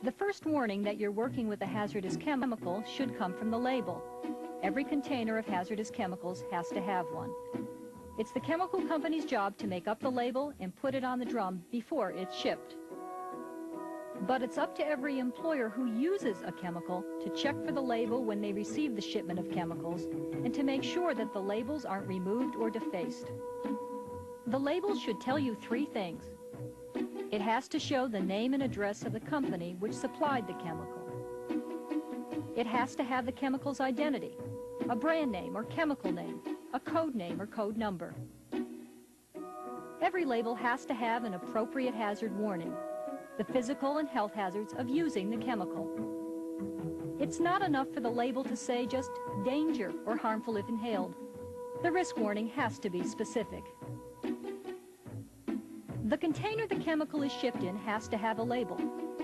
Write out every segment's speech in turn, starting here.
The first warning that you're working with a hazardous chemical should come from the label. Every container of hazardous chemicals has to have one. It's the chemical company's job to make up the label and put it on the drum before it's shipped. But it's up to every employer who uses a chemical to check for the label when they receive the shipment of chemicals and to make sure that the labels aren't removed or defaced. The label should tell you three things. It has to show the name and address of the company which supplied the chemical. It has to have the chemical's identity, a brand name or chemical name, a code name or code number. Every label has to have an appropriate hazard warning, the physical and health hazards of using the chemical. It's not enough for the label to say just danger or harmful if inhaled. The risk warning has to be specific. The container the chemical is shipped in has to have a label,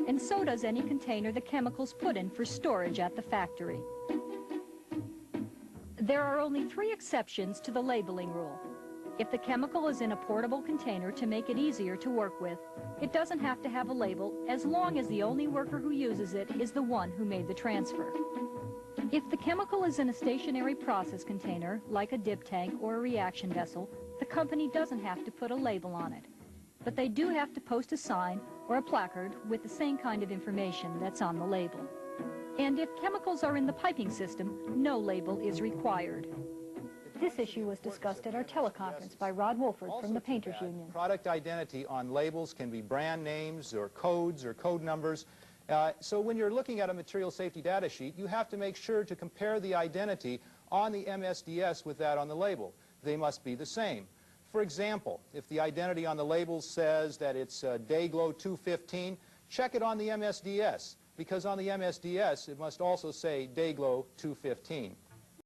and so does any container the chemical's put in for storage at the factory. There are only 3 exceptions to the labeling rule. If the chemical is in a portable container to make it easier to work with, it doesn't have to have a label as long as the only worker who uses it is the one who made the transfer. If the chemical is in a stationary process container, like a dip tank or a reaction vessel, the company doesn't have to put a label on it. But they do have to post a sign or a placard with the same kind of information that's on the label. And if chemicals are in the piping system, no label is required. This issue was discussed at our teleconference by Rod Wolford from the Painters Union. Product identity on labels can be brand names or codes or code numbers. So when you're looking at a material safety data sheet, you have to make sure to compare the identity on the MSDS with that on the label. They must be the same. For example, if the identity on the label says that it's Dayglow 215, check it on the MSDS, because on the MSDS it must also say Dayglow 215.